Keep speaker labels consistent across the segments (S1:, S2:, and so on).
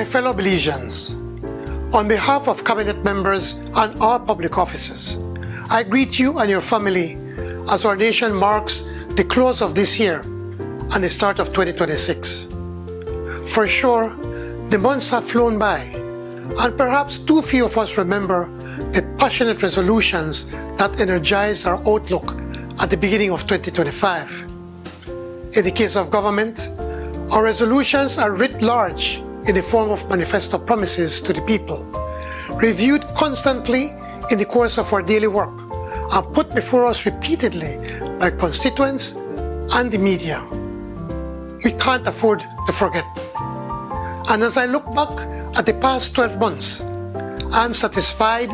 S1: My fellow Belizeans, on behalf of cabinet members and all public officers, I greet you and your family as our nation marks the close of this year and the start of 2026. For sure, the months have flown by, and perhaps too few of us remember the passionate resolutions that energized our outlook at the beginning of 2025. In the case of government, our resolutions are writ large in the form of manifesto promises to the people, reviewed constantly in the course of our daily work, and put before us repeatedly by constituents and the media. We can't afford to forget. And as I look back at the past 12 months, I'm satisfied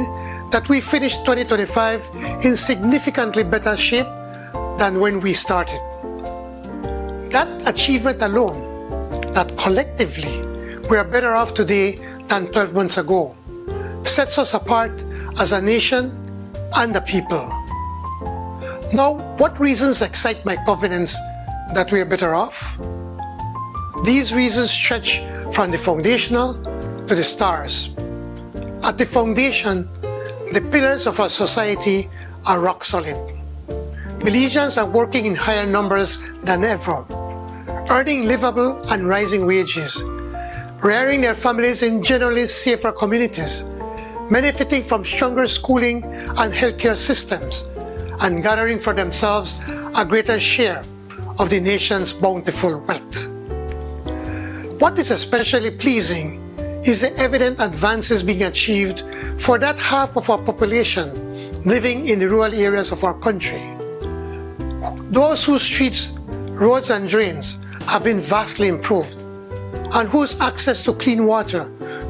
S1: that we finished 2025 in significantly better shape than when we started. That achievement alone, that collectively we are better off today than 12 months ago, sets us apart as a nation and a people. Now, what reasons excite my confidence that we are better off? These reasons stretch from the foundational to the stars. At the foundation, the pillars of our society are rock solid. Belizeans are working in higher numbers than ever, earning livable and rising wages, rearing their families in generally safer communities, benefiting from stronger schooling and healthcare systems, and gathering for themselves a greater share of the nation's bountiful wealth. What is especially pleasing is the evident advances being achieved for that half of our population living in the rural areas of our country. Those whose streets, roads and drains have been vastly improved, and whose access to clean water,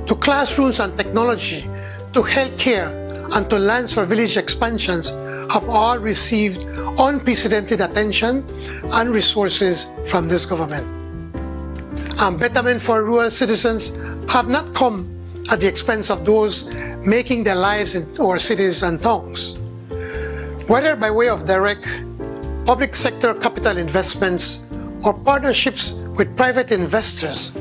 S1: to classrooms and technology, to healthcare and to lands for village expansions have all received unprecedented attention and resources from this government. And betterment for rural citizens have not come at the expense of those making their lives in our cities and towns. Whether by way of direct public sector capital investments or partnerships with private investors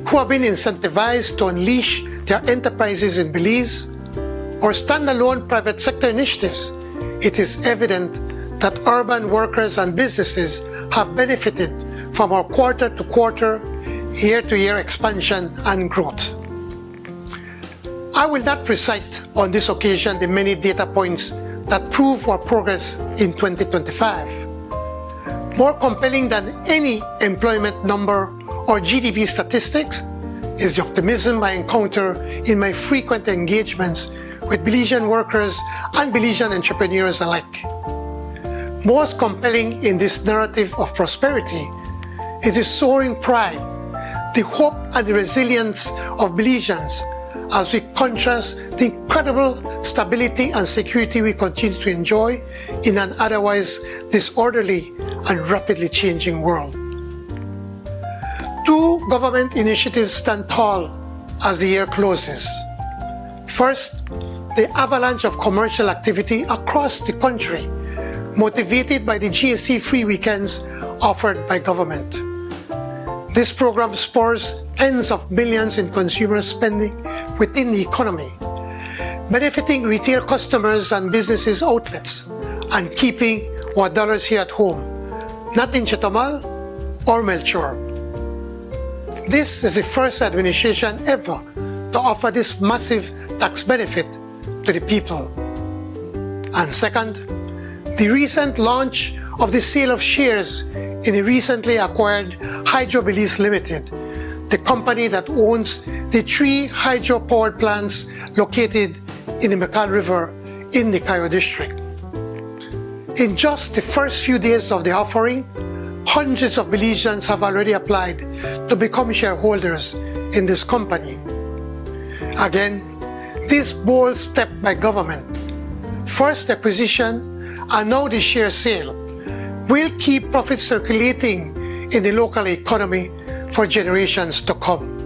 S1: who have been incentivized to unleash their enterprises in Belize, or standalone private sector initiatives, it is evident that urban workers and businesses have benefited from our quarter-to-quarter, year-to-year expansion and growth. I will not recite on this occasion the many data points that prove our progress in 2025. More compelling than any employment number or GDP statistics is the optimism I encounter in my frequent engagements with Belizean workers and Belizean entrepreneurs alike. Most compelling in this narrative of prosperity is the soaring pride, the hope and the resilience of Belizeans as we contrast the incredible stability and security we continue to enjoy in an otherwise disorderly and rapidly changing world. Two government initiatives stand tall as the year closes. First, the avalanche of commercial activity across the country, motivated by the GST free weekends offered by government. This program spurs tens of millions in consumer spending within the economy, benefiting retail customers and businesses' outlets, and keeping our dollars here at home, not in Chetumal or Melchor. This is the first administration ever to offer this massive tax benefit to the people. And second, the recent launch of the sale of shares in the recently acquired Hydro Belize Limited, the company that owns the 3 hydro-powered plants located in the Mekal River in the Cayo district. In just the first few days of the offering, hundreds of Belizeans have already applied to become shareholders in this company. Again, this bold step by government, first acquisition and now the share sale, will keep profits circulating in the local economy for generations to come.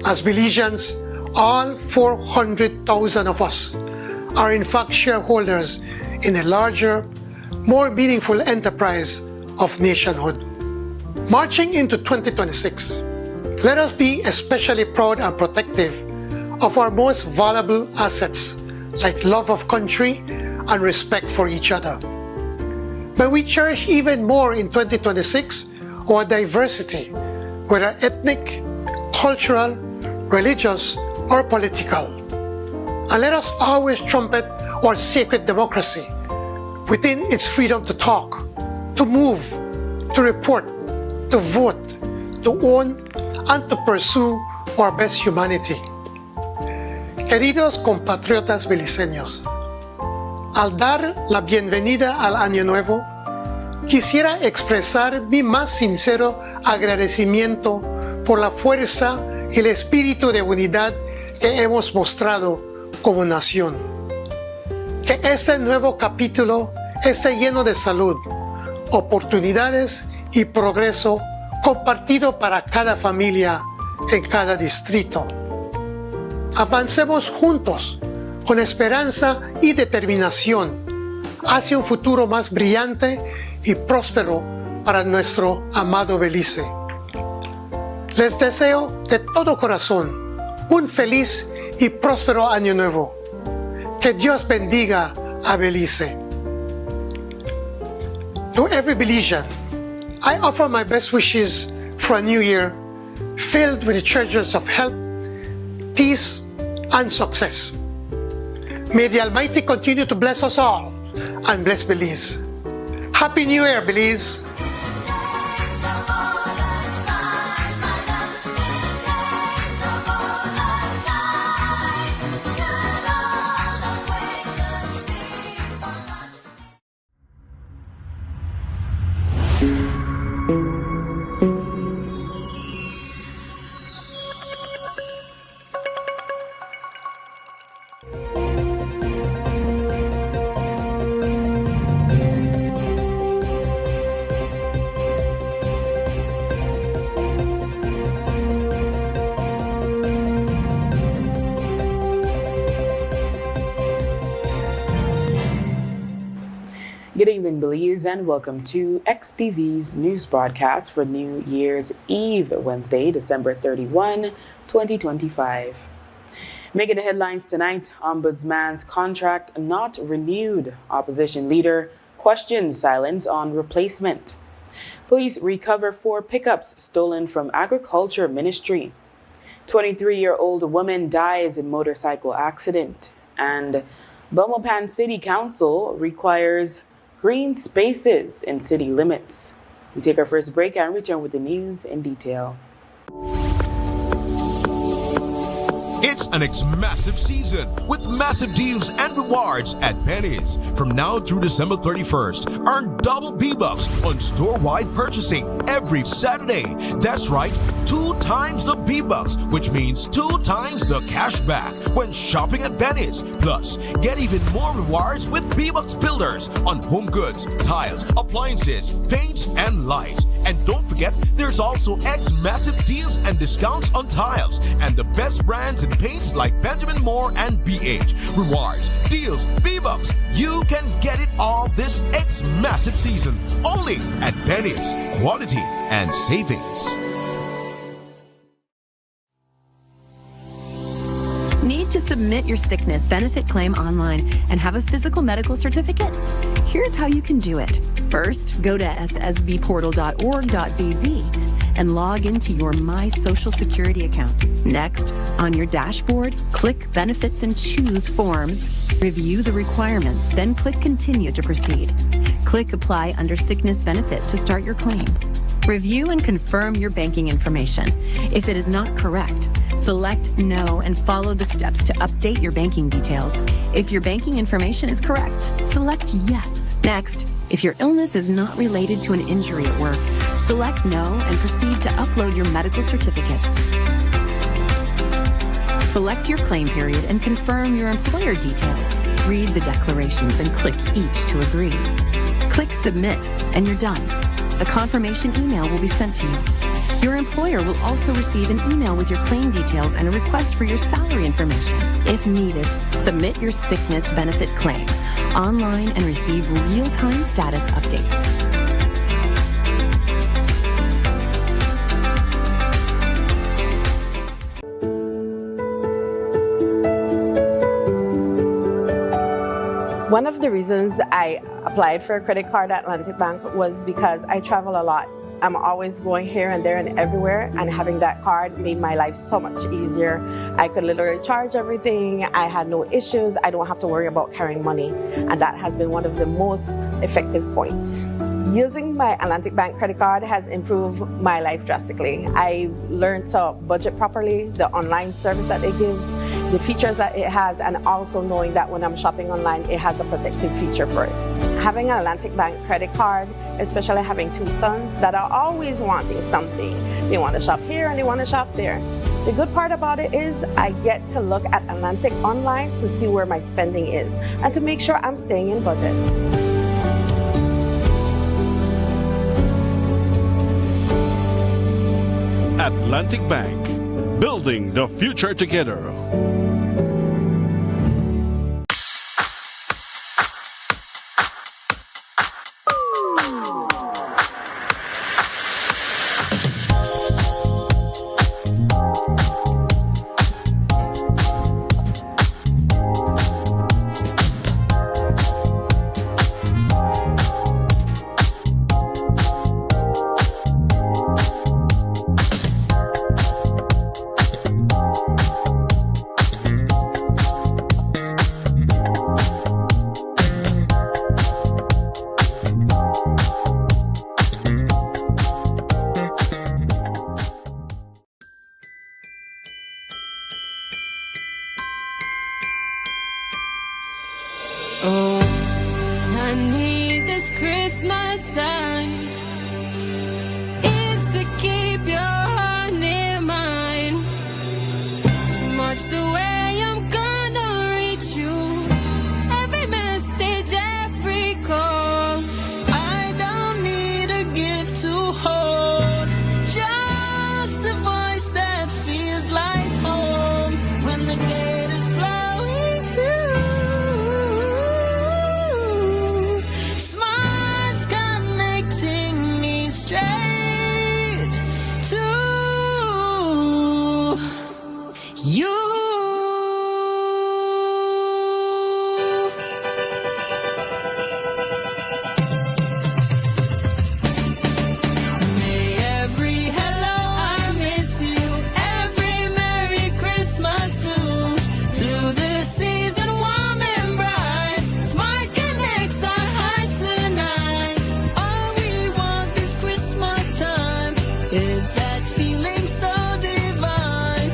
S1: As Belizeans, all 400,000 of us are in fact shareholders in a larger, more meaningful enterprise of nationhood. Marching into 2026, Let us be especially proud and protective of our most valuable assets, like love of country and respect for each other. May we cherish even more in 2026 our diversity, whether ethnic, cultural, religious, or political. And let us always trumpet our sacred democracy within its freedom to talk, to move, to report, to vote, to own, and to pursue our best humanity. Queridos compatriotas beliceños, al dar la bienvenida al Año Nuevo, quisiera expresar mi más sincero agradecimiento por la fuerza y el espíritu de unidad que hemos mostrado como nación. Que este nuevo capítulo esté lleno de salud, oportunidades y progreso compartido para cada familia en cada distrito. Avancemos juntos con esperanza y determinación hacia un futuro más brillante y próspero para nuestro amado Belice. Les deseo de todo corazón un feliz y próspero año nuevo. Que Dios bendiga a Belice. To every Belizean, I offer my best wishes for a new year filled with the treasures of health, peace, and success. May the Almighty continue to bless us all and bless Belize. Happy New Year, Belize!
S2: Good evening, Belize, and welcome to XTV's news broadcast for New Year's Eve, Wednesday, December 31, 2025. Making the headlines tonight, Ombudsman's contract not renewed. Opposition leader questions silence on replacement. Police recover 4 pickups stolen from Agriculture Ministry. 23-year-old woman dies in motorcycle accident. And Belmopan City Council requires green spaces in city limits. We take our first break and return with the news in detail.
S3: It's an massive season with massive deals and rewards at Penny's. From now through December 31st, earn double B-Bucks on store-wide purchasing every Saturday. That's right, 2 times the B-Bucks, which means 2 times the cash back when shopping at Penny's. Plus, get even more rewards with B-Bucks Builders on home goods, tiles, appliances, paints, and lights. And don't forget, there's also massive deals and discounts on tiles and the best brands in paints like Benjamin Moore and BH. Rewards, deals, B-Bucks. You can get it all this massive season only at Penny's. Quality and savings.
S4: Need to submit your sickness benefit claim online and have a physical medical certificate? Here's how you can do it. First, go to ssbportal.org.bz and log into your My Social Security account. Next, on your dashboard, click Benefits and choose Forms. Review the requirements, then click Continue to proceed. Click Apply under Sickness Benefit to start your claim. Review and confirm your banking information. If it is not correct, select No and follow the steps to update your banking details. If your banking information is correct, select Yes. Next, if your illness is not related to an injury at work, select No and proceed to upload your medical certificate. Select your claim period and confirm your employer details. Read the declarations and click each to agree. Click Submit and you're done. A confirmation email will be sent to you. Your employer will also receive an email with your claim details and a request for your salary information. If needed, submit your sickness benefit claim online and receive real-time status updates.
S5: One of the reasons I applied for a credit card at Atlantic Bank was because I travel a lot. I'm always going here and there and everywhere, and having that card made my life so much easier. I could literally charge everything. I had no issues. I don't have to worry about carrying money, and that has been one of the most effective points. Using my Atlantic Bank credit card has improved my life drastically. I learned to budget properly, the online service that it gives, the features that it has, and also knowing that when I'm shopping online, it has a protective feature for it. Having an Atlantic Bank credit card, especially having two sons that are always wanting something. They want to shop here and they want to shop there. The good part about it is I get to look at Atlantic online to see where my spending is and to make sure I'm staying in budget.
S6: Atlantic Bank, building the future together.
S7: I need this Christmas time. It's to keep your heart near mine. So much the way I'm gonna reach you. Every message, every call. I don't need a gift to hold. Just a voice that feels like home. When the gate is flowing through. Smiles connecting me straight to you. May every hello I miss you, every Merry Christmas too. Through this season warm and bright, smart connects our hearts tonight. All we want this Christmas time is that feeling so divine.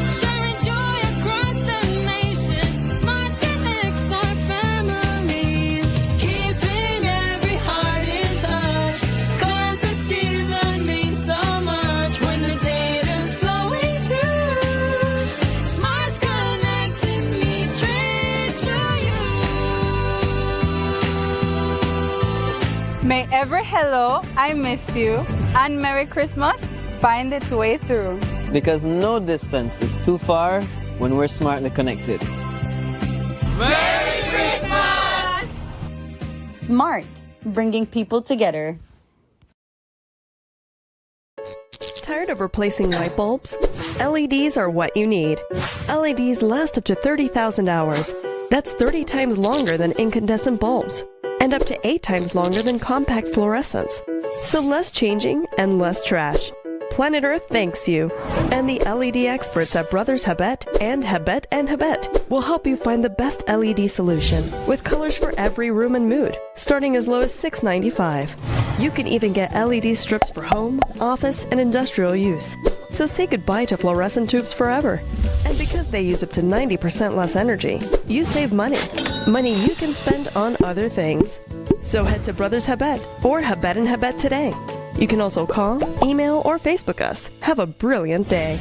S7: Sharing joy across the nation, smart connects our families. Keeping every heart in touch, 'cause the season means so much. When the data's flowing through, smart's connecting me straight to you.
S8: May every hello I miss you and Merry Christmas find its way through.
S9: Because no distance is too far when we're smartly connected.
S10: Smart, bringing people together.
S11: Tired of replacing light bulbs? LEDs are what you need. LEDs last up to 30,000 hours. That's 30 times longer than incandescent bulbs, and up to 8 times longer than compact fluorescents. So less changing and less trash. Planet Earth thanks you. And the LED experts at Brothers Habet and Habet will help you find the best LED solution with colors for every room and mood, starting as low as $6.95. You can even get LED strips for home, office, and industrial use. So say goodbye to fluorescent tubes forever. And because they use up to 90% less energy, you save money. Money you can spend on other things. So head to Brothers Habet or Habet and Habet today. You can also call, email, or Facebook us. Have a brilliant day.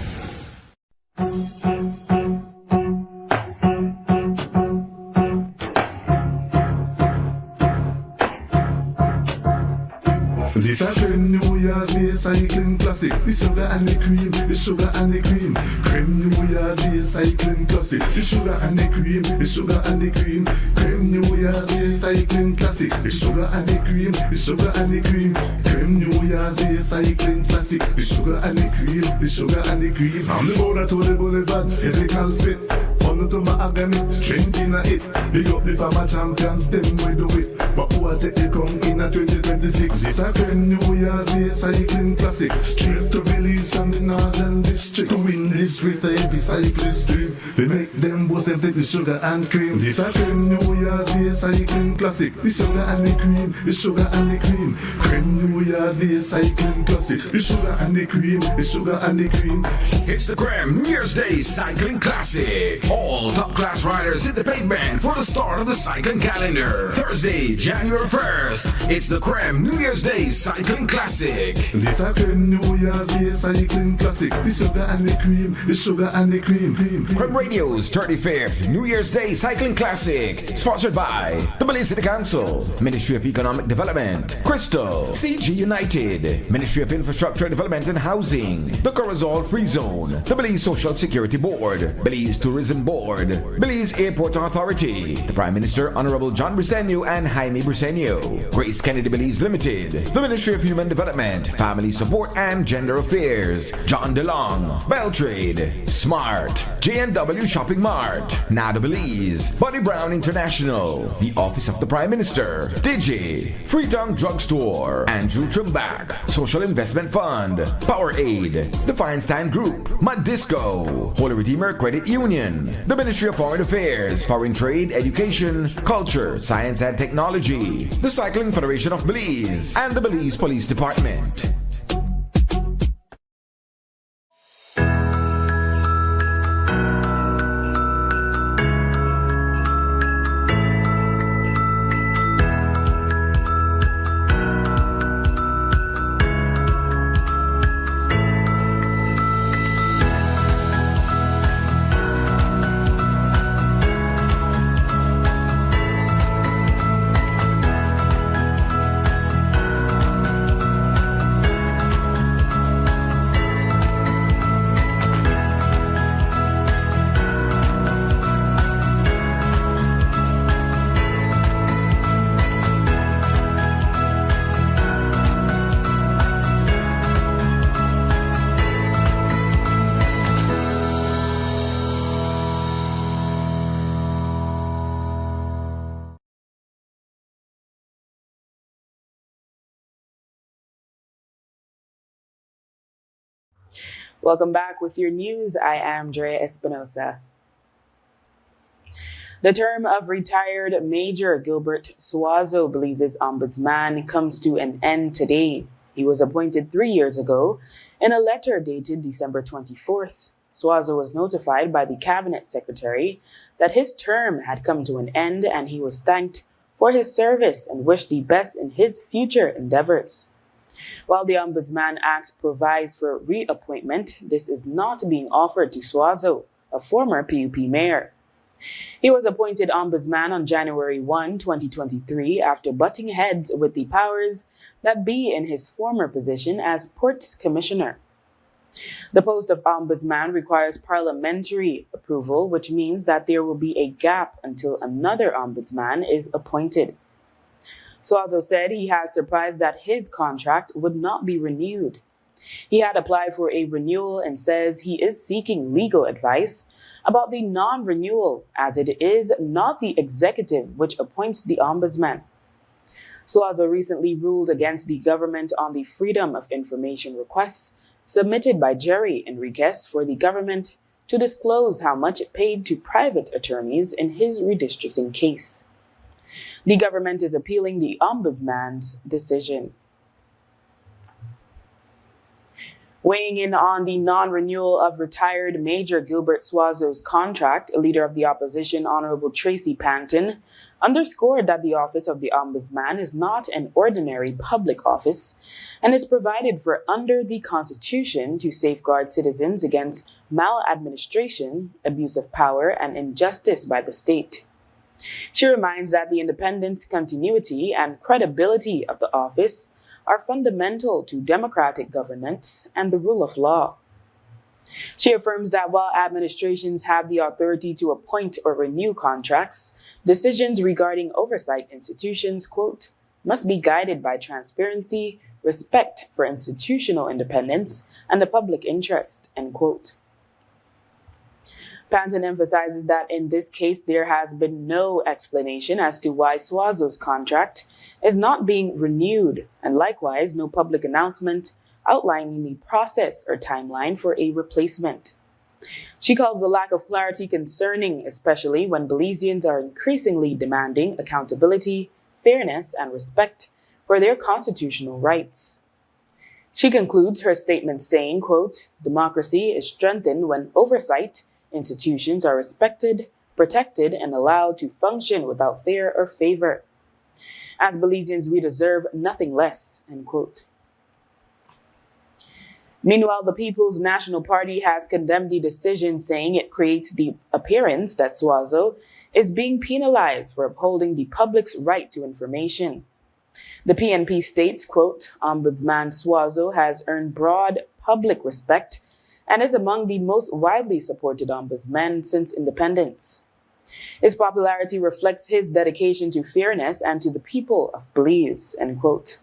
S12: This a trend, New Year's Day cycling classic. The sugar and the cream, the sugar and the cream. Cream New Year's Day cycling classic. The sugar and the cream, the sugar and the cream. Cream New Year's Day cycling classic. The sugar and the cream, the sugar and the cream. Cream New Year's Day cycling classic. The sugar and the cream, the sugar and the cream. From the border to the boulevard, physical fit. On no to mahogany, strength in it. Big up the farmer champions, them we do it. But who will take the crown in a 2026? This a grand New Year's Day cycling classic. Straight to Belize from the Northern District. To win this race, the heavy cyclist dream. They make them boast them take the sugar and cream. This a grand New Year's Day cycling classic. The sugar and the cream, the sugar and the cream. Grand New Year's Day cycling classic. The sugar and the cream, the sugar and the cream.
S3: It's the Graham New Year's Day Cycling Classic. All top-class riders hit the pavement for the start of the cycling calendar. Thursday, January 1st, it's the Graham New Year's Day Cycling Classic.
S12: This a Graham New Year's Day cycling classic. The sugar and the cream, the sugar and the cream.
S3: Graham Radio's 35th New Year's Day Cycling Classic, sponsored by the Belize City Council, Ministry of Economic Development, Crystal, CG United, Ministry of Infrastructure Development and Housing, the Corazon Free Zone, the Belize Social Security Board, Belize Tourism Board, Belize Airport Authority, the Prime Minister Honorable John Briceño and Jaime Briceño, Grace Kennedy Belize Limited, the Ministry of Human Development, Family Support and Gender Affairs, John DeLong, Beltrade, Smart, J&W Shopping Mart, Nada Belize, Buddy Brown International, the Office of the Prime Minister, Digi, Freetown Drugstore, Andrew Trimbach, Social Investment Fund, Power Aid, the Feinstein Group, Mad Disco, Holy Redeemer Credit Union, the Ministry of Foreign Affairs, Foreign Trade, Education, Culture, Science and Technology, the Cycling Federation of Belize, and the Belize Police Department.
S2: Welcome back with your news. I am Drea Espinosa. The term of retired Major Gilbert Suazo, Belize's ombudsman, comes to an end today. He was appointed 3 years ago. In a letter dated December 24th, Suazo was notified by the cabinet secretary that his term had come to an end and he was thanked for his service and wished the best in his future endeavors. While the Ombudsman Act provides for reappointment, this is not being offered to Suazo, a former PUP mayor. He was appointed ombudsman on January 1, 2023, after butting heads with the powers that be in his former position as Ports Commissioner. The post of ombudsman requires parliamentary approval, which means that there will be a gap until another ombudsman is appointed. Suazo said he has surprised that his contract would not be renewed. He had applied for a renewal and says he is seeking legal advice about the non-renewal, as it is not the executive which appoints the ombudsman. Suazo recently ruled against the government on the Freedom of Information requests submitted by Jerry Enriquez for the government to disclose how much it paid to private attorneys in his redistricting case. The government is appealing the ombudsman's decision. Weighing in on the non-renewal of retired Major Gilbert Suazo's contract, leader of the opposition, Honorable Tracy Panton, underscored that the office of the Ombudsman is not an ordinary public office and is provided for under the Constitution to safeguard citizens against maladministration, abuse of power, and injustice by the state. She reminds that the independence, continuity, and credibility of the office are fundamental to democratic governance and the rule of law. She affirms that while administrations have the authority to appoint or renew contracts, decisions regarding oversight institutions, quote, must be guided by transparency, respect for institutional independence, and the public interest, end quote. Panton emphasizes that in this case, there has been no explanation as to why Suazo's contract is not being renewed, and likewise, no public announcement outlining the process or timeline for a replacement. She calls the lack of clarity concerning, especially when Belizeans are increasingly demanding accountability, fairness, and respect for their constitutional rights. She concludes her statement saying, quote, "Democracy is strengthened when oversight institutions are respected, protected, and allowed to function without fear or favor. As Belizeans, we deserve nothing less," end quote. Meanwhile, the People's National Party has condemned the decision, saying it creates the appearance that Suazo is being penalized for upholding the public's right to information. The PNP states, quote, "Ombudsman Suazo has earned broad public respect and is among the most widely supported ombudsmen since independence. His popularity reflects his dedication to fairness and to the people of Belize," end quote.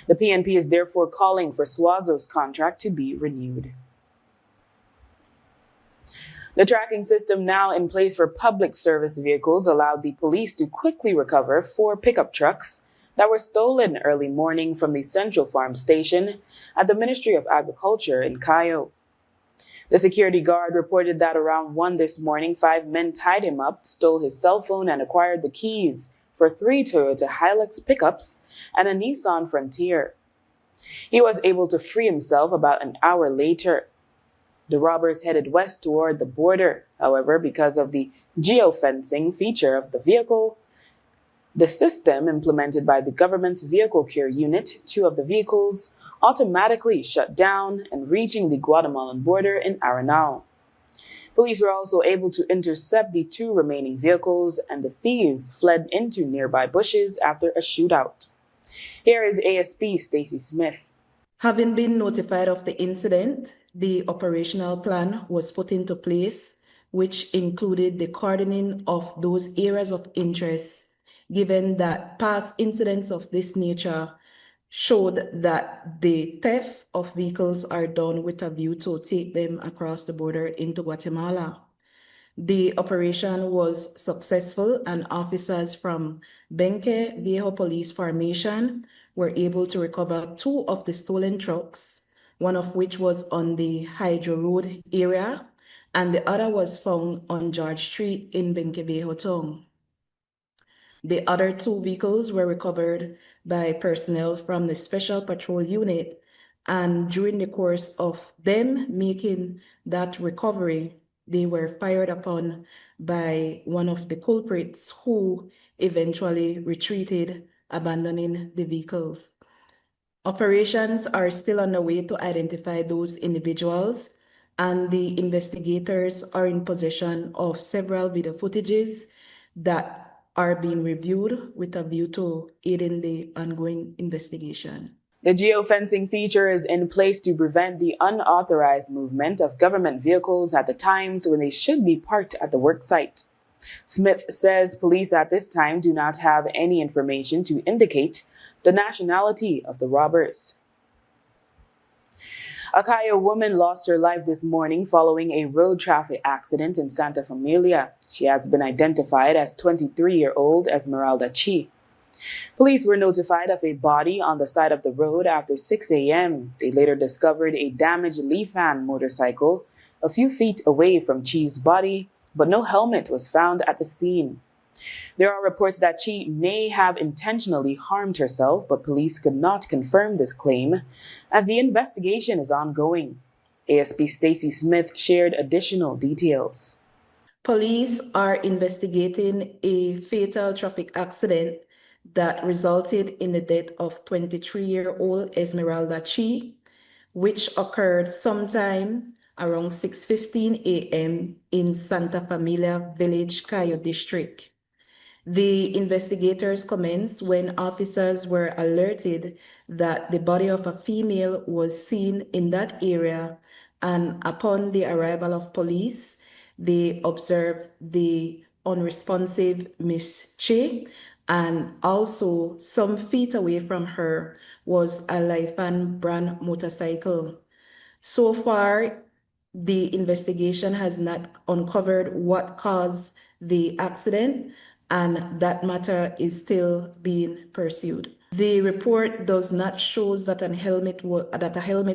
S2: The PNP is therefore calling for Suazo's contract to be renewed. The tracking system now in place for public service vehicles allowed the police to quickly recover 4 pickup trucks that were stolen early morning from the Central Farm Station at the Ministry of Agriculture in Cayo. The security guard reported that around 1 this morning, 5 men tied him up, stole his cell phone, and acquired the keys for 3 Toyota Hilux pickups and a Nissan Frontier. He was able to free himself about an hour later. The robbers headed west toward the border. However, because of the geofencing feature of the vehicle, the system implemented by the government's vehicle care unit, 2 of the vehicles automatically shut down and reaching the Guatemalan border in Arenal. Police were also able to intercept the 2 remaining vehicles, and the thieves fled into nearby bushes after a shootout. Here is ASP Stacy Smith.
S13: Having been notified of the incident, the operational plan was put into place, which included the cordoning of those areas of interest, given that past incidents of this nature showed that the theft of vehicles are done with a view to take them across the border into Guatemala. The operation was successful, and officers from Benque Viejo Police Formation were able to recover 2 of the stolen trucks, one of which was on the Hydro Road area, and the other was found on George Street in Benque Viejo town. The other 2 vehicles were recovered by personnel from the Special Patrol Unit, and during the course of them making that recovery, they were fired upon by one of the culprits, who eventually retreated, abandoning the vehicles. Operations are still underway to identify those individuals, and the investigators are in possession of several video footages that are being reviewed with a view to aiding the ongoing investigation.
S2: The geofencing feature is in place to prevent the unauthorized movement of government vehicles at the times when they should be parked at the work site. Smith says police at this time do not have any information to indicate the nationality of the robbers. A Cayo woman lost her life this morning following a road traffic accident in Santa Familia. She has been identified as 23-year-old Esmeralda Chi. Police were notified of a body on the side of the road after 6 a.m. They later discovered a damaged Lifan motorcycle a few feet away from Chi's body, but no helmet was found at the scene. There are reports that Chi may have intentionally harmed herself, but police could not confirm this claim as the investigation is ongoing. ASP Stacy Smith shared additional details.
S13: Police are investigating a fatal traffic accident that resulted in the death of 23-year-old Esmeralda Chi, which occurred sometime around 6:15 a.m. in Santa Familia Village, Cayo District. The investigators commenced when officers were alerted that the body of a female was seen in that area, and upon the arrival of police, they observed the unresponsive Miss Che, and also some feet away from her was a Lifan brand motorcycle. So far, the investigation has not uncovered what caused the accident, and that matter is still being pursued. The report does not show that a helmet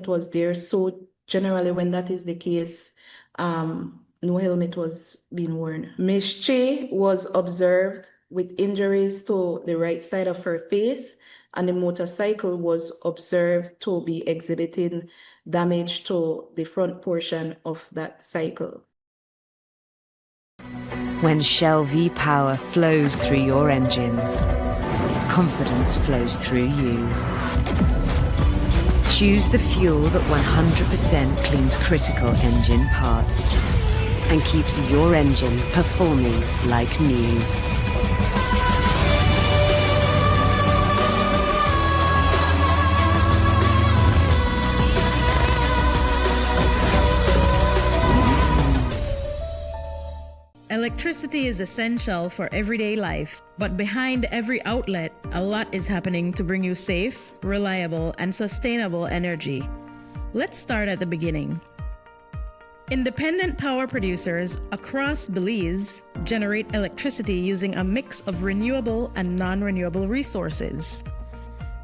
S13: was there, so generally when that is the case, no helmet was being worn. Ms. Che was observed with injuries to the right side of her face, and the motorcycle was observed to be exhibiting damage to the front portion of that cycle.
S14: When Shell V-Power flows through your engine, confidence flows through you. Choose the fuel that 100% cleans critical engine parts and keeps your engine performing like new.
S15: Electricity is essential for everyday life, but behind every outlet, a lot is happening to bring you safe, reliable, and sustainable energy. Let's start at the beginning. Independent power producers across Belize generate electricity using a mix of renewable and non-renewable resources.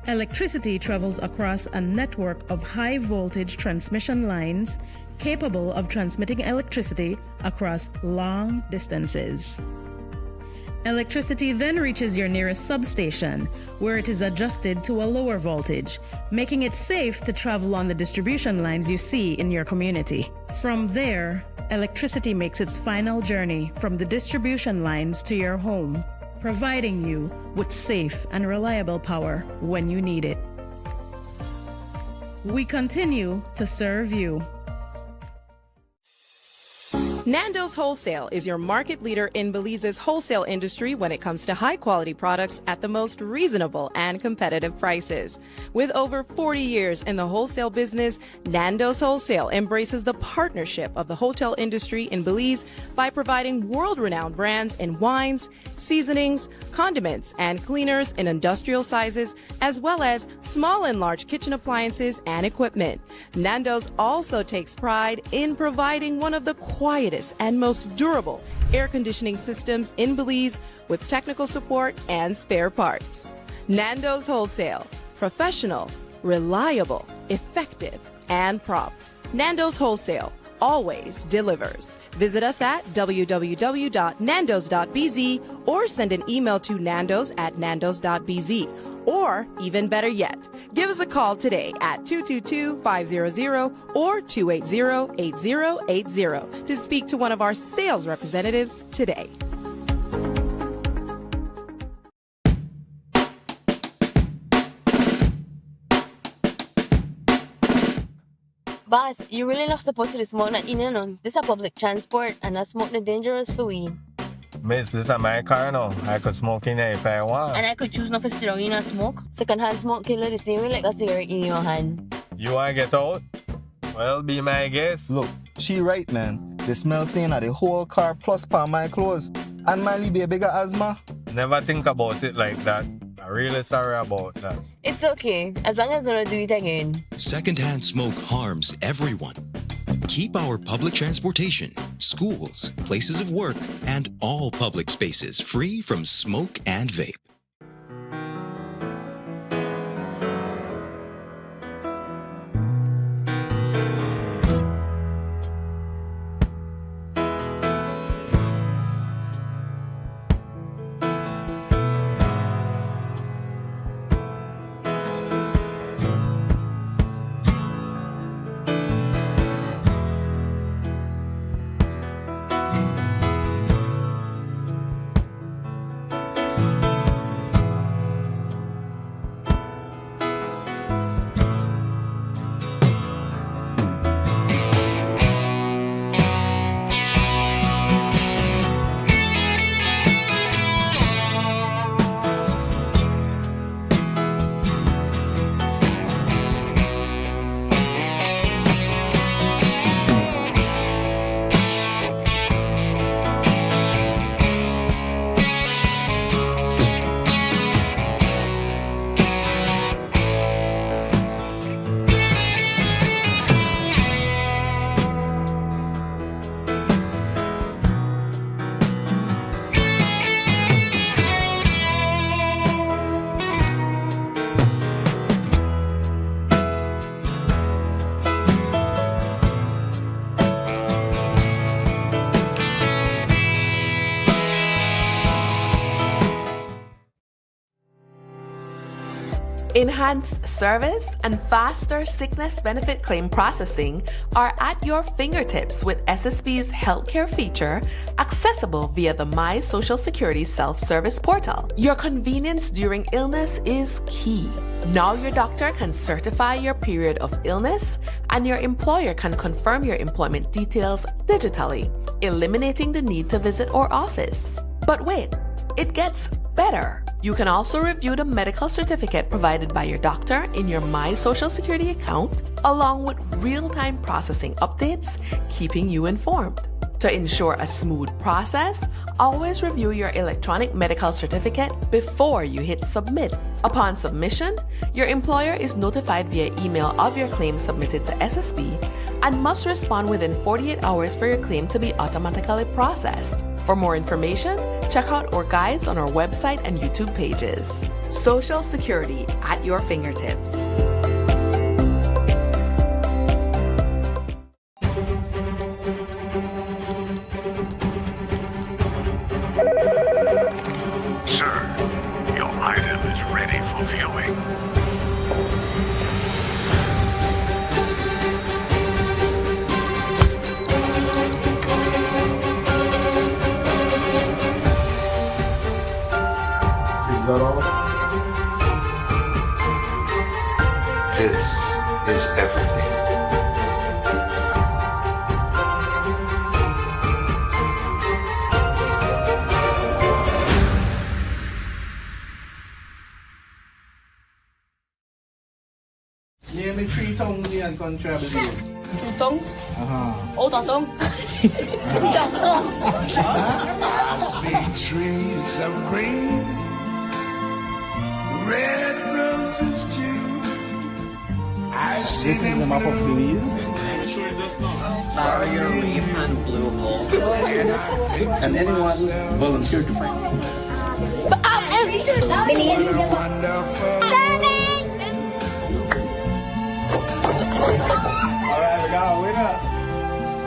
S15: Electricity travels across a network of high-voltage transmission lines capable of transmitting electricity across long distances. Electricity then reaches your nearest substation, where it is adjusted to a lower voltage, making it safe to travel on the distribution lines you see in your community. From there, electricity makes its final journey from the distribution lines to your home, providing you with safe and reliable power when you need it. We continue to serve you.
S16: Nando's Wholesale is your market leader in Belize's wholesale industry when it comes to high-quality products at the most reasonable and competitive prices. With over 40 years in the wholesale business, Nando's Wholesale embraces the partnership of the hotel industry in Belize by providing world-renowned brands in wines, seasonings, condiments, and cleaners in industrial sizes, as well as small and large kitchen appliances and equipment. Nando's also takes pride in providing one of the quietest and most durable air conditioning systems in Belize with technical support and spare parts. Nando's Wholesale. Professional, reliable, effective, and prompt. Nando's Wholesale always delivers. Visit us at www.nandos.bz or send an email to nandos@nandos.bz. Or, even better yet, give us a call today at 222-500 or 280-8080 to speak to one of our sales representatives today.
S17: Boss, you really not supposed to smoke that in on. This is public transport and that smoke is dangerous for we.
S18: Miss, this is my car now. I could smoke in here if I want.
S17: And I could choose not to sit down in a smoke. Second-hand smoke kill the same way like a cigarette in your hand.
S18: You want to get out? Well, be my guest.
S19: Look, she right, man. The smell stain of the whole car plus palm my clothes. And my be a bigger asthma.
S18: Never think about it like that. I'm really sorry about that.
S17: It's okay, as long as I don't do it again.
S20: Secondhand smoke harms everyone. Keep our public transportation, schools, places of work, and all public spaces free from smoke and vape.
S21: Enhanced service and faster sickness benefit claim processing are at your fingertips with SSB's healthcare feature accessible via the My Social Security self-service portal. Your convenience during illness is key. Now your doctor can certify your period of illness and your employer can confirm your employment details digitally, eliminating the need to visit our office. But wait, it gets better. You can also review the medical certificate provided by your doctor in your My Social Security account, along with real-time processing updates, keeping you informed. To ensure a smooth process, always review your electronic medical certificate before you hit submit. Upon submission, your employer is notified via email of your claim submitted to SSB and must respond within 48 hours for your claim to be automatically processed. For more information, check out our guides on our website and YouTube pages. Social Security at your fingertips.
S22: Sir, your item is ready for viewing.
S12: Is that all?
S22: This is everything.
S19: Name me 3 tongues and country, I believe.
S23: 2 tongues? Oh, tongue.
S7: I see trees of green, red roses too. I see
S19: This is the map of Belize.
S24: Fire, reef, and blue hole.
S19: And anyone volunteer to find Alright, we got a winner.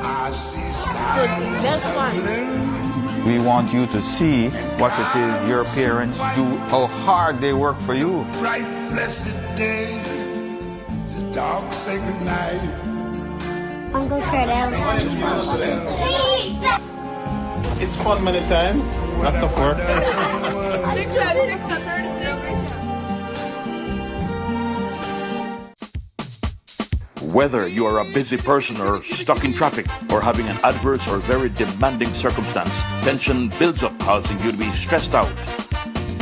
S7: I see skies of blue.
S25: We want you to see what it is your parents do, how hard they work for you.
S7: Bright blessed day, the dark sacred night.
S26: Uncle Cardell.
S19: It's fun many times. Lots of work.
S27: Whether you are a busy person or stuck in traffic or having an adverse or very demanding circumstance, tension builds up, causing you to be stressed out.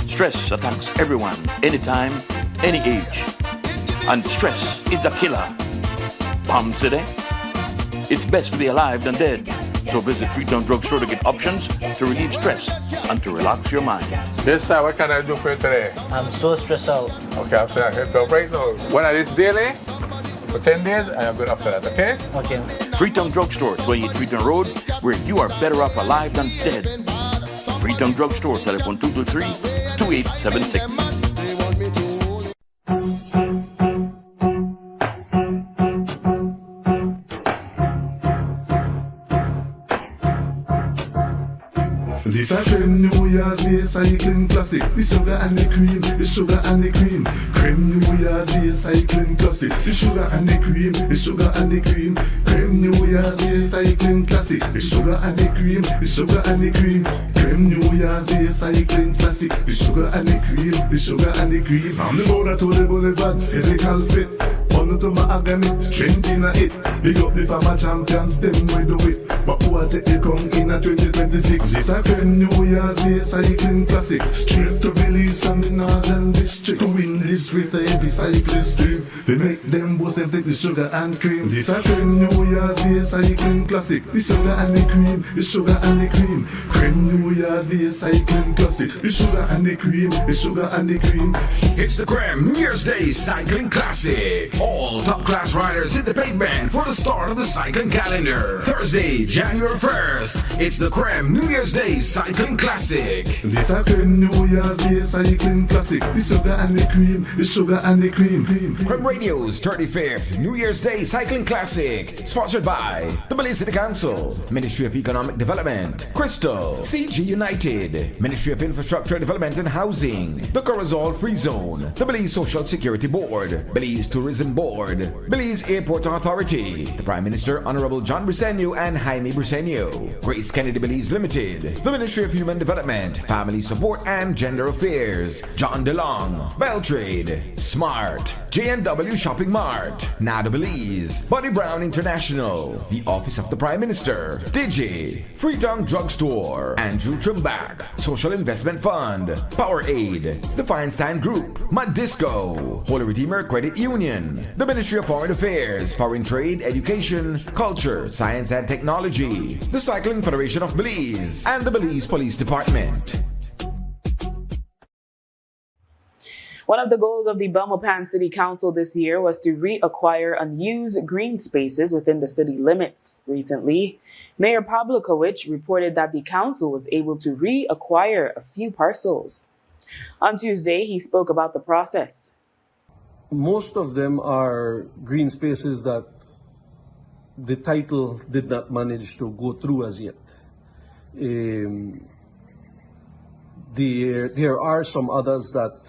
S27: Stress attacks everyone, anytime, any age. And stress is a killer. Palm City? It's best to be alive than dead. So visit Freetown Drugstore to get options to relieve stress and to relax your mind.
S18: Yes, sir. What can I do for you today?
S24: I'm so stressed out.
S18: Okay, I'm saying I can help right now. When I this daily, for 10 days, I am good after that, okay?
S24: Okay.
S27: Freetown Drugstore, 28 Freetown Road, where you are better off alive than dead. Freetown Drugstore, telephone 223-2876.
S12: This a creme New Year's Day cycling classic. The sugar and the cream, the sugar and the cream. Creme New Year's Day cycling classic. The sugar and the cream, the sugar and the cream. Creme New Year's Day cycling classic. The sugar and the cream, the sugar and the cream. Creme New Year's Day cycling classic. The sugar and the cream, the sugar and the cream. From the border to the boulevard, physical fit. On to my agony, strength in a it. Big up the farmer champions, them we do it. But who will take the crown in a 2026? This a creme New Year's Day cycling classic. Straight to Belize from the northern district. To win this race, the heavy cyclist dream. They make them both them take the sugar and cream. This a creme New Year's Day cycling classic. The sugar and the cream, the sugar and the cream. Creme New Year's Day cycling classic. The sugar and the cream, the sugar and the cream.
S28: It's the Creme New Year's Day Cycling Classic. All top class riders hit the pavement for the start of the cycling calendar. Thursday, January 1st, it's the Creme New Year's Day Cycling Classic.
S12: This a Creme New Year's Day Cycling Classic. The sugar and the cream, the sugar and the cream.
S28: Creme Radio's 35th New Year's Day Cycling Classic, sponsored by the Belize City Council, Ministry of Economic Development, Crystal, CG United, Ministry of Infrastructure Development and Housing, the Corazon Free Zone, the Belize Social Security Board, Belize Tourism Board, Belize Airport Authority, the Prime Minister Honorable John Briceño and Jaime Briceño, Grace Kennedy Belize Limited, the Ministry of Human Development, Family Support and Gender Affairs, John DeLong, Beltrade, Smart, J&W Shopping Mart, Nada Belize, Buddy Brown International, the Office of the Prime Minister, Digi, Freetown Drugstore, Andrew Trimbach, Social Investment Fund, Power Aid, the Feinstein Group, Mad Disco, Holy Redeemer Credit Union, the Ministry of Foreign Affairs, Foreign Trade, Education, Culture, Science and Technology, the Cycling Federation of Belize, and the Belize Police Department.
S2: One of the goals of the Belmopan City Council this year was to reacquire unused green spaces within the city limits. Recently, Mayor Pablo Kowich reported that the council was able to reacquire a few parcels. On Tuesday, he spoke about the process.
S1: Most of them are green spaces that the title did not manage to go through as yet. There are some others that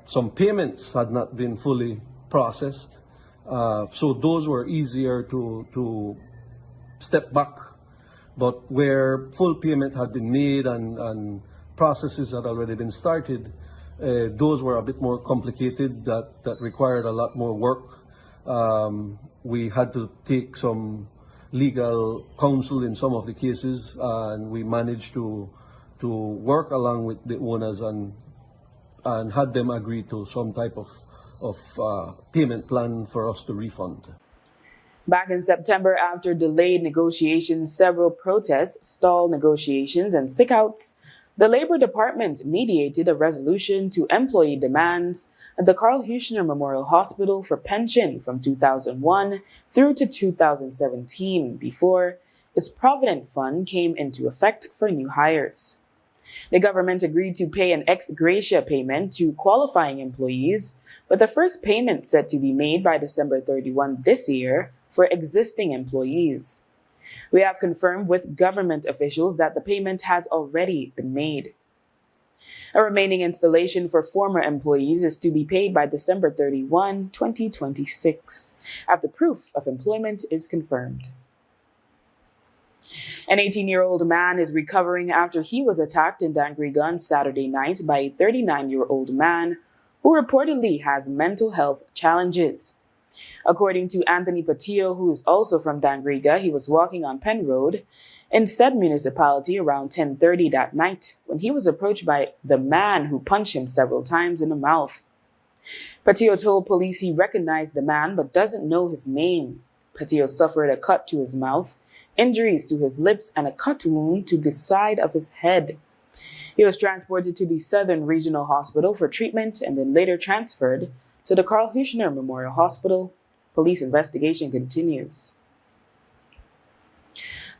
S1: some payments had not been fully processed, so those were easier to step back. But where full payment had been made and processes had already been started, those were a bit more complicated, that required a lot more work. We had to take some legal counsel in some of the cases, and we managed to work along with the owners and had them agree to some type of payment plan for us to refund.
S2: Back in September, after delayed negotiations, several protests, stalled negotiations, and sickouts, the Labor Department mediated a resolution to employee demands at the Carl Huchner Memorial Hospital for pension from 2001 through to 2017 before its Provident Fund came into effect for new hires. The government agreed to pay an ex gratia payment to qualifying employees, but the first payment set to be made by December 31 this year for existing employees. We have confirmed with government officials that the payment has already been made. A remaining installation for former employees is to be paid by December 31, 2026, after proof of employment is confirmed. An 18-year-old man is recovering after he was attacked in Dangriga on Saturday night by a 39-year-old man who reportedly has mental health challenges. According to Anthony Patillo, who is also from Dangriga, he was walking on Penn Road in said municipality around 10:30 that night when he was approached by the man who punched him several times in the mouth. Patillo told police he recognized the man but doesn't know his name. Patillo suffered a cut to his mouth, injuries to his lips, and a cut wound to the side of his head. He was transported to the Southern Regional Hospital for treatment and then later transferred to the Carl Huchner Memorial Hospital. Police investigation continues.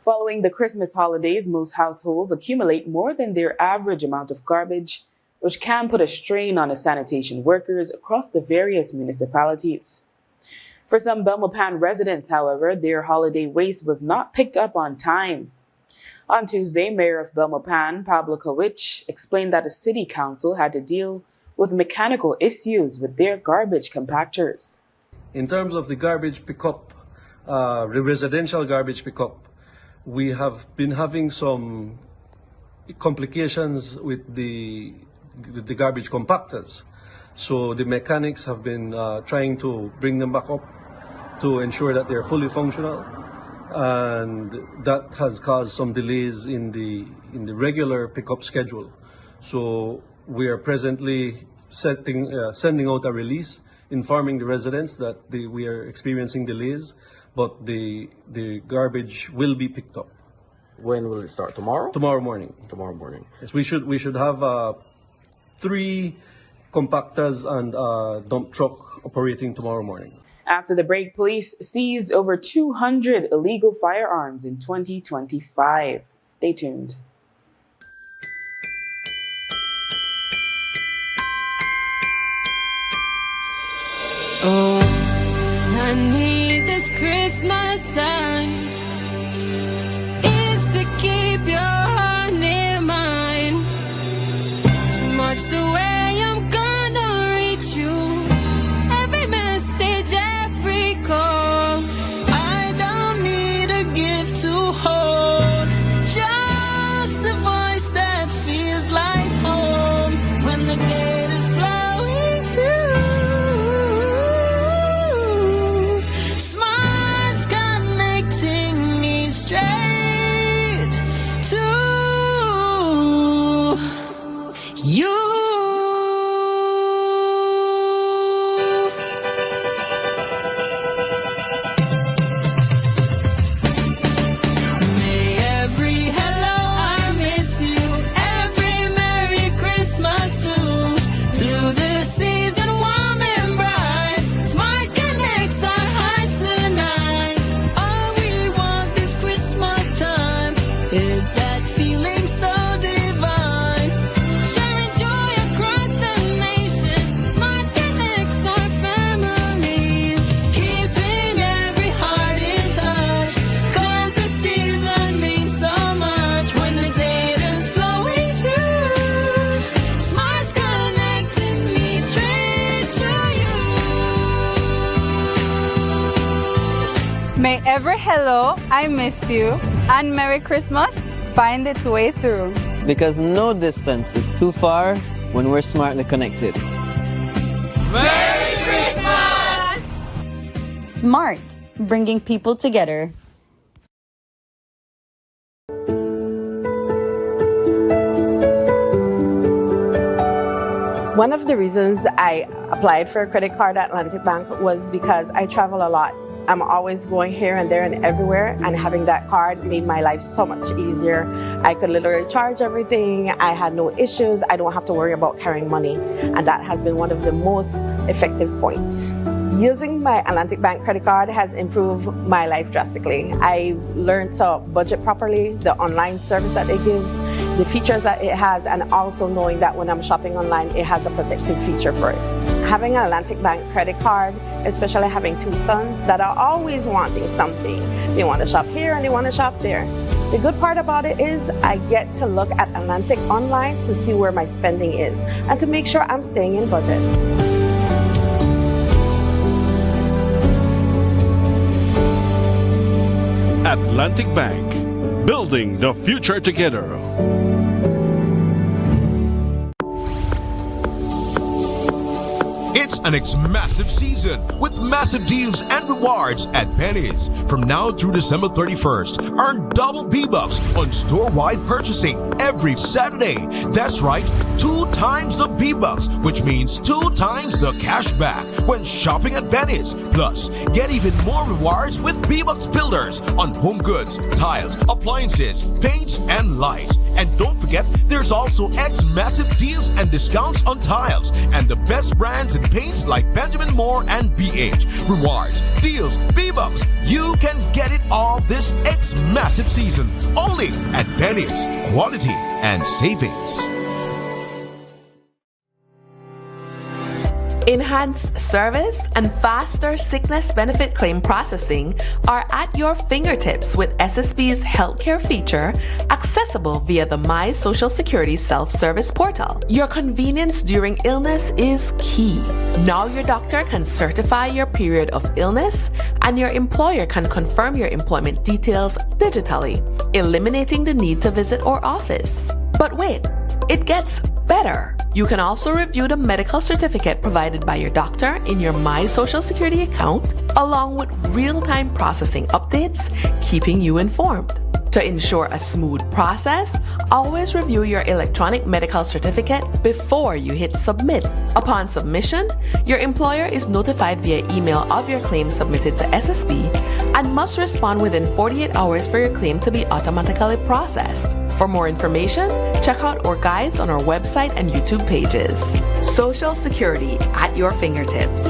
S2: Following the Christmas holidays, most households accumulate more than their average amount of garbage, which can put a strain on the sanitation workers across the various municipalities. For some Belmopan residents, however, their holiday waste was not picked up on time. On Tuesday, Mayor of Belmopan, Pablo Kowich, explained that the city council had to deal with mechanical issues with their garbage compactors.
S1: In terms of the garbage pickup, the residential garbage pickup, we have been having some complications with the garbage compactors. So the mechanics have been trying to bring them back up to ensure that they're fully functional, and that has caused some delays in the regular pickup schedule. So we are presently sending out a release informing the residents that we are experiencing delays, but the garbage will be picked up.
S4: When will it start? Tomorrow?
S1: Tomorrow morning.
S4: Tomorrow morning.
S1: Yes, we should have 3 compactors and a dump truck operating tomorrow morning.
S2: After the break, police seized over 200 illegal firearms in 2025. Stay tuned.
S7: Oh, I need this Christmas time. It's to keep your heart near mine. So much the way I'm gonna reach you. Every message, every call. I don't need a gift to hold. Just a voice that feels like home. When the gate is flowing through. Smiles connecting me straight to you. May every hello I miss you, every Merry Christmas too. Through this season warm and bright, smart connects our hearts tonight. All we want this Christmas time is that feeling so divine. Sharing joy across the nation, smart connects our families. Keeping every heart in touch, 'cause the season means so much. When the data's flowing through, smart's connecting me straight to you.
S3: May every hello, I miss you, and Merry Christmas find its way through.
S24: Because no distance is too far when we're smartly connected.
S3: Merry Christmas!
S5: Smart, bringing people together.
S3: One of the reasons I applied for a credit card at Atlantic Bank was because I travel a lot. I'm always going here and there and everywhere, and having that card made my life so much easier. I could literally charge everything. I had no issues. I don't have to worry about carrying money, and that has been one of the most effective points. Using my Atlantic Bank credit card has improved my life drastically. I learned to budget properly, the online service that it gives, the features that it has, and also knowing that when I'm shopping online, it has a protective feature for it. Having an Atlantic Bank credit card, especially having two sons that are always wanting something. They want to shop here and they want to shop there. The good part about it is I get to look at Atlantic online to see where my spending is and to make sure I'm staying in budget.
S6: Atlantic Bank, building the future together.
S8: It's an massive season with massive deals and rewards at Penny's. From now through December 31st, earn double B-Bucks on store-wide purchasing every Saturday. That's right, 2 times the B-Bucks, which means 2 times the cash back when shopping at Penny's. Plus, get even more rewards with B-Bucks Builders on home goods, tiles, appliances, paints, and lights. And don't forget, there's also massive deals and discounts on tiles and the best brands in paints like Benjamin Moore and BH. Rewards, deals, B-Bucks. You can get it all this massive season. Only at Penny's. Quality and savings.
S21: Enhanced service and faster sickness benefit claim processing are at your fingertips with SSB's healthcare feature, accessible via the My Social Security self-service portal. Your convenience during illness is key. Now your doctor can certify your period of illness, and your employer can confirm your employment details digitally, eliminating the need to visit our office. But wait, it gets better. You can also review the medical certificate provided by your doctor in your My Social Security account, along with real-time processing updates, keeping you informed. To ensure a smooth process, always review your electronic medical certificate before you hit submit. Upon submission, your employer is notified via email of your claim submitted to SSB and must respond within 48 hours for your claim to be automatically processed. For more information, check out our guides on our website and YouTube pages. Social Security at your fingertips.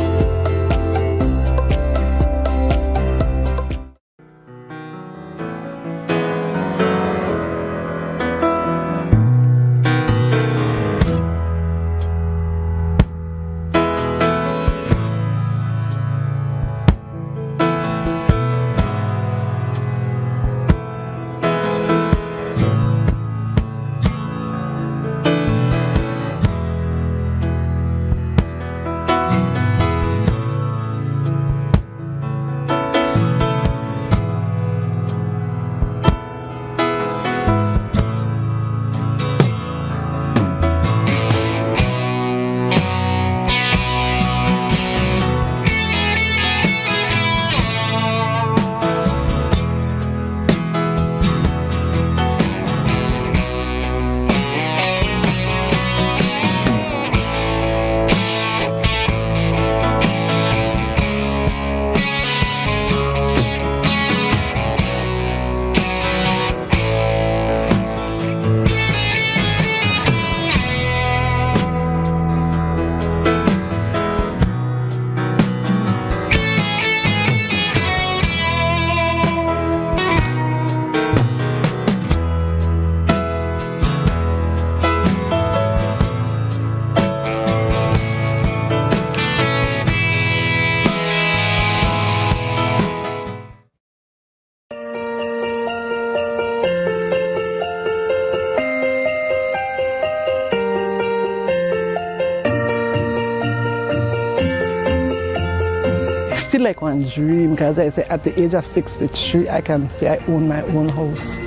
S9: still like one dream, because I say at the age of 63, I can say I own my own house.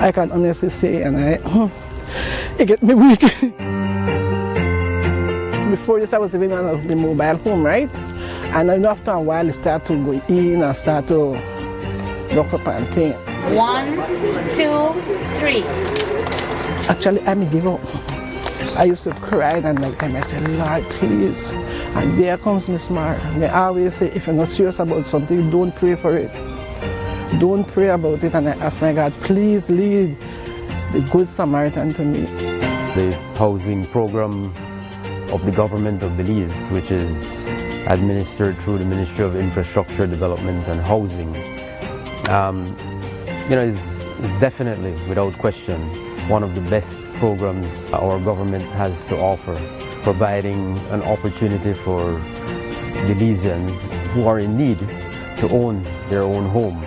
S9: I can honestly say, and it get me weak. Before this, I was living on the mobile home, right? And then after a while, it started to go in and start to lock up and things.
S10: 1, 2, 3.
S9: Actually, I may give up. I used to cry and like time I said, Lord, please. And there comes Miss Mar. They always say, if you're not serious about something, don't pray for it. Don't pray about it. And I ask my God, please lead the Good Samaritan to me.
S11: The housing program of the government of Belize, which is administered through the Ministry of Infrastructure Development and Housing, is definitely, without question, one of the best programs our government has to offer, providing an opportunity for Belizeans who are in need to own their own home.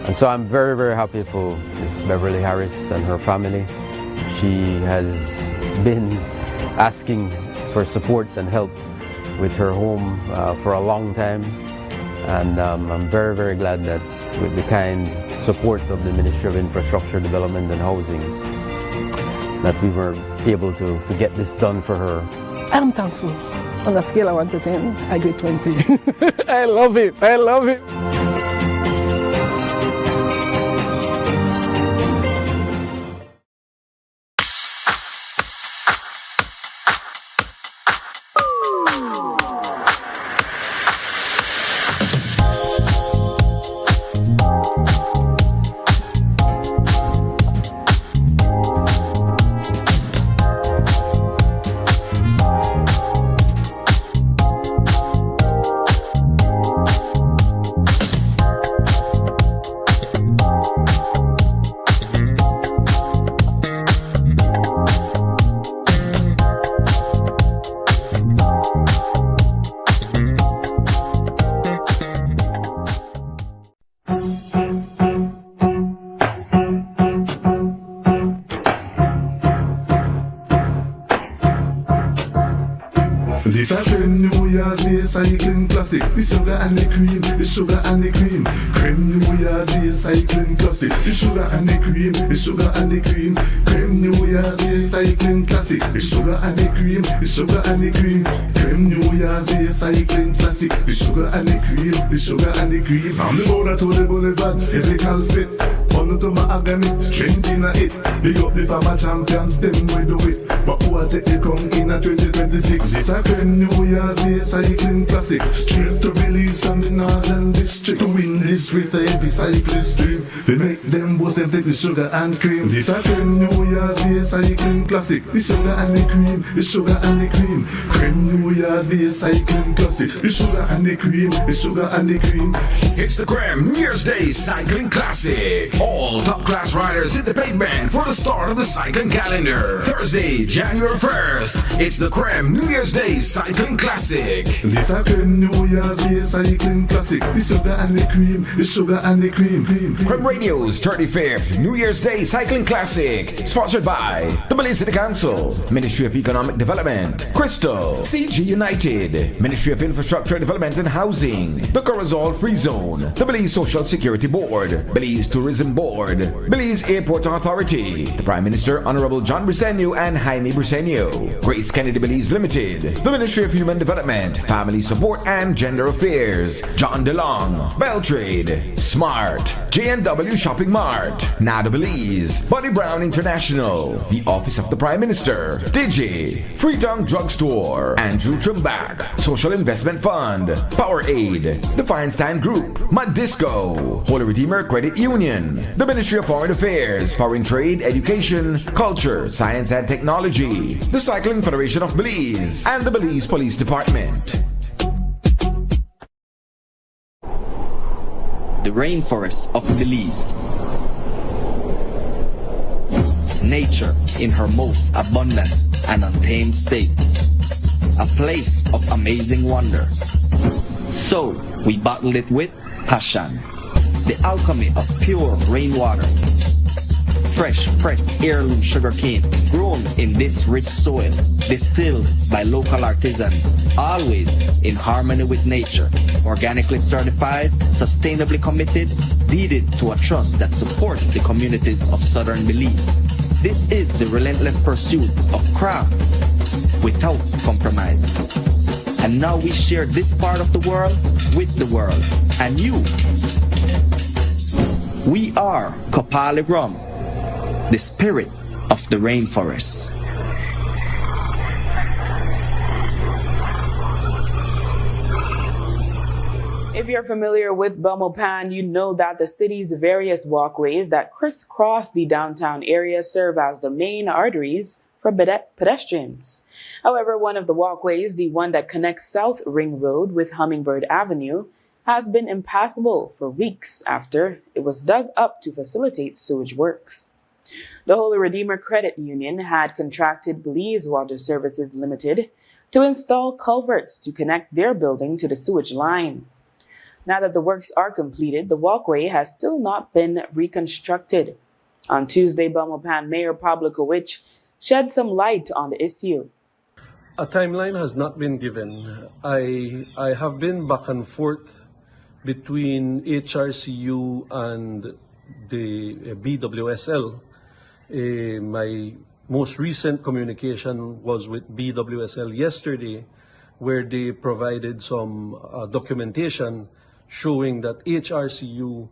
S11: And so I'm very, very happy for Ms. Beverly Harris and her family. She has been asking for support and help with her home for a long time. And I'm very, very glad that with the kind support of the Ministry of Infrastructure Development and Housing, that we were able to get this done for her.
S9: I'm thankful. On a scale of 1 to 10, I give 20. I love it. I love it.
S12: This a creme New Year's Day cycling classic. The sugar and the cream, the sugar and the cream. Creme New Year's Day cycling classic. The sugar and the cream, the sugar and the cream. Creme New Year's Day cycling classic. The sugar and the cream, the sugar and the cream. Creme New Year's Day cycling classic. The sugar and the cream, the sugar and the cream. From the border to the boulevard, physical fit. On to my agony, strength in a it. Big up the farmer champions, them we do it. But who will take the crown in a 2026? This a creme New Year's Day cycling classic. Straight to Belize from the northern district. To win this race, the every cyclist dream. They make them both them take the sugar and cream. This a creme New Year's Day cycling classic. The sugar and the cream, the sugar and the cream. Creme New Year's Day cycling classic. The sugar and the cream, the sugar and the cream.
S28: It's the Creme New Year's Day Cycling Classic. All top-class riders hit the pavement for the start of the cycling calendar. Thursday, January 1st, it's the Creme New Year's Day Cycling Classic.
S12: This a Creme New Year's Day Cycling Classic. The sugar and the cream, the sugar and the cream.
S28: Creme Radio's 35th New Year's Day Cycling Classic, sponsored by the Belize City Council, Ministry of Economic Development, Crystal, CG United, Ministry of Infrastructure Development and Housing, the Corazon Free Zone, the Belize Social Security Board, Belize Tourism Board, Belize Airport Authority, the Prime Minister Honorable John Briceño and Jaime Briceño, Grace Kennedy Belize Limited, the Ministry of Human Development, Family Support and Gender Affairs, John DeLong, Beltrade, Smart, J&W Shopping Mart, Nada Belize, Buddy Brown International, the Office of the Prime Minister, Digi, Freetown Drugstore, Andrew Trimbach, Social Investment Fund, Power Aid, the Feinstein Group, Mad Disco, Holy Redeemer Credit Union, the Ministry of Foreign Affairs, Foreign Trade, Education, Culture, Science and Technology, the Cycling Federation of Belize, and the Belize Police Department.
S13: The rainforest of Belize. Nature in her most abundant and untamed state. A place of amazing wonder. So we bottled it with passion. The alchemy of pure rainwater. Fresh, pressed heirloom sugarcane grown in this rich soil, distilled by local artisans, always in harmony with nature, organically certified, sustainably committed, deeded to a trust that supports the communities of Southern Belize. This is the relentless pursuit of craft without compromise. And now we share this part of the world with the world and you. We are Kopali Rum, the spirit of the rainforest.
S2: If you're familiar with Belmopan, you know that the city's various walkways that crisscross the downtown area serve as the main arteries for pedestrians. However, one of the walkways, the one that connects South Ring Road with Hummingbird Avenue, has been impassable for weeks after it was dug up to facilitate sewage works. The Holy Redeemer Credit Union had contracted Belize Water Services Limited to install culverts to connect their building to the sewage line. Now that the works are completed, the walkway has still not been reconstructed. On Tuesday, Belmopan Mayor Pablo Kowich shed some light on the issue.
S1: A timeline has not been given. I have been back and forth between HRCU and the BWSL. My most recent communication was with BWSL yesterday, where they provided some documentation showing that HRCU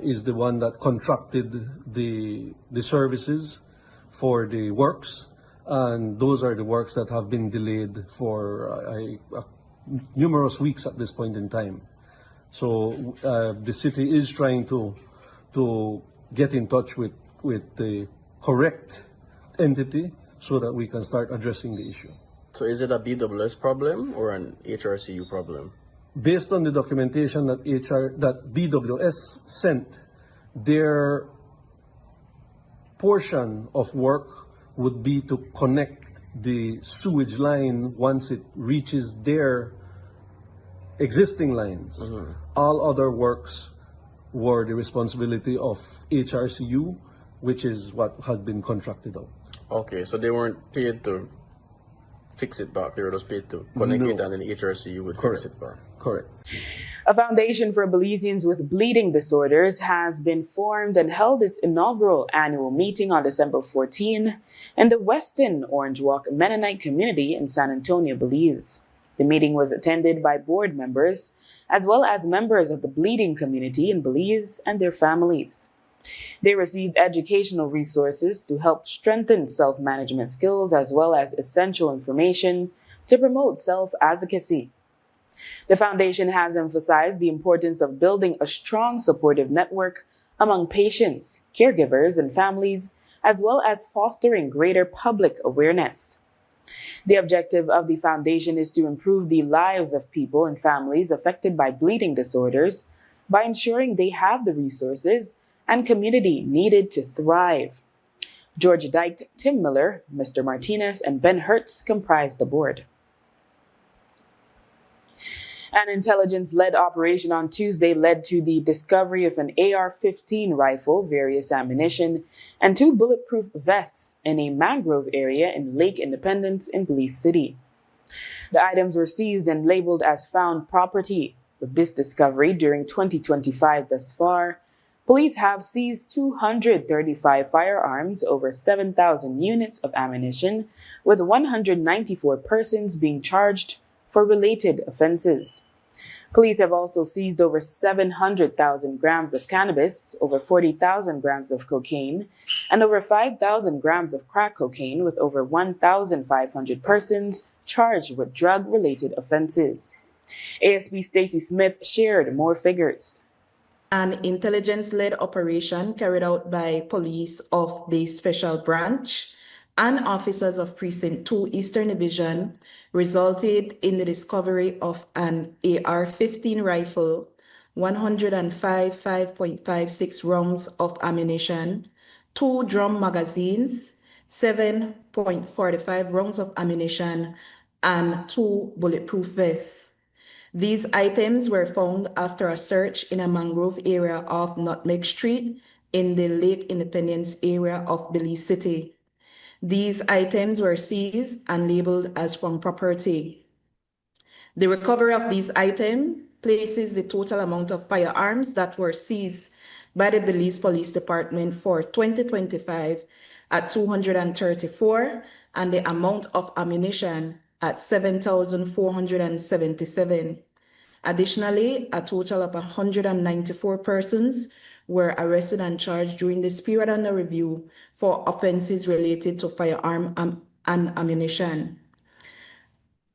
S1: is the one that contracted the services for the works, and those are the works that have been delayed for numerous weeks at this point in time. So the city is trying to get in touch with the correct entity so that we can start addressing the issue.
S4: So is it a BWS problem or an HRCU problem?
S1: Based on the documentation that BWS sent, their portion of work would be to connect the sewage line once it reaches their existing lines. Mm-hmm. All other works were the responsibility of HRCU, which is what had been contracted out.
S4: Okay, so they weren't paid to fix it back. They were just paid to connect it, and then HRCU would fix it back.
S1: Correct.
S2: A foundation for Belizeans with bleeding disorders has been formed and held its inaugural annual meeting on December 14 in the Weston Orange Walk Mennonite community in San Antonio, Belize. The meeting was attended by board members as well as members of the bleeding community in Belize and their families. They received educational resources to help strengthen self-management skills as well as essential information to promote self-advocacy. The foundation has emphasized the importance of building a strong supportive network among patients, caregivers, and families, as well as fostering greater public awareness. The objective of the foundation is to improve the lives of people and families affected by bleeding disorders by ensuring they have the resources and community needed to thrive. George Dyke, Tim Miller, Mr. Martinez, and Ben Hertz comprise the board. An intelligence-led operation on Tuesday led to the discovery of an AR-15 rifle, various ammunition, and 2 bulletproof vests in a mangrove area in Lake Independence in Belize City. The items were seized and labeled as found property. With this discovery during 2025 thus far, police have seized 235 firearms, over 7,000 units of ammunition, with 194 persons being charged for related offenses. Police have also seized over 700,000 grams of cannabis, over 40,000 grams of cocaine, and over 5,000 grams of crack cocaine, with over 1,500 persons charged with drug-related offenses. ASP Stacey Smith shared more figures.
S14: An intelligence-led operation carried out by police of the Special Branch and officers of Precinct 2 Eastern Division resulted in the discovery of an AR-15 rifle, 105 5.56 rounds of ammunition, 2 drum magazines, 7.45 rounds of ammunition, and 2 bulletproof vests. These items were found after a search in a mangrove area of Nutmeg Street in the Lake Independence area of Belize City. These items were seized and labeled as from property. The recovery of these items places the total amount of firearms that were seized by the Belize Police Department for 2025 at 234 and the amount of ammunition at 7,477. Additionally, a total of 194 persons were arrested and charged during this period under review for offenses related to firearm and ammunition.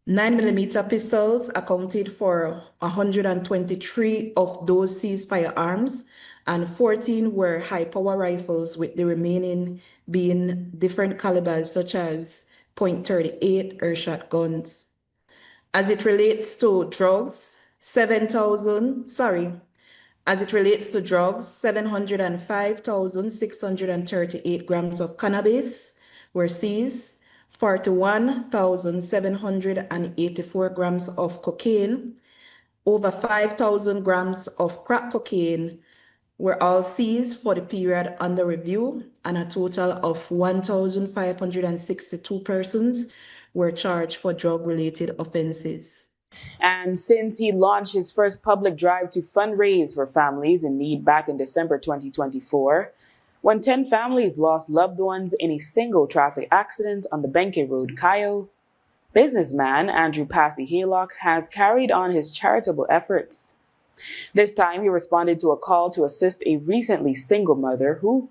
S14: 9mm pistols accounted for 123 of those seized firearms, and 14 were high-power rifles, with the remaining being different calibers such as .38 or shotguns. As it relates to drugs, 705,638 grams of cannabis were seized, 41,784 grams of cocaine, over 5,000 grams of crack cocaine were all seized for the period under review, and a total of 1,562 persons were charged for drug-related offenses.
S2: And since he launched his first public drive to fundraise for families in need back in December 2024, when 10 families lost loved ones in a single traffic accident on the Benke Road, Cayo, businessman Andrew Passy Haylock has carried on his charitable efforts. This time, he responded to a call to assist a recently single mother who,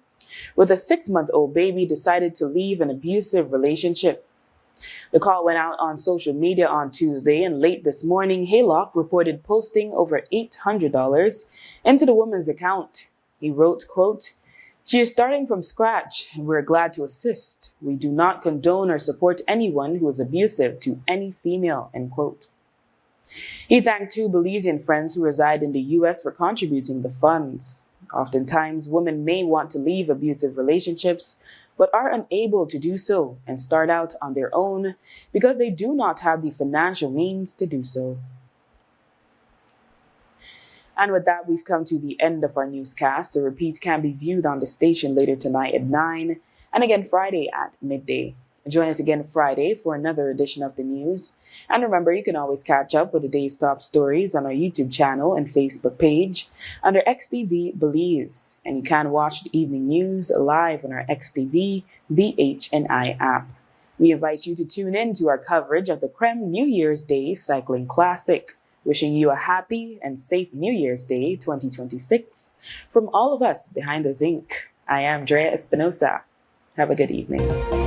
S2: with a 6-month-old baby, decided to leave an abusive relationship. The call went out on social media on Tuesday, and late this morning, Haylock reported posting over $800 into the woman's account. He wrote, quote, "She is starting from scratch, and we're glad to assist. We do not condone or support anyone who is abusive to any female," end quote. He thanked 2 Belizean friends who reside in the U.S. for contributing the funds. Oftentimes, women may want to leave abusive relationships, but are unable to do so and start out on their own because they do not have the financial means to do so. And with that, we've come to the end of our newscast. The repeat can be viewed on the station later tonight at 9 and again Friday at midday. Join us again Friday for another edition of the news. And remember, you can always catch up with the day's top stories on our YouTube channel and Facebook page under XTV Belize. And you can watch the evening news live on our XTV BHNI app. We invite you to tune in to our coverage of the Creme New Year's Day Cycling Classic. Wishing you a happy and safe New Year's Day 2026 from all of us behind the zinc. I am Drea Espinosa. Have a good evening.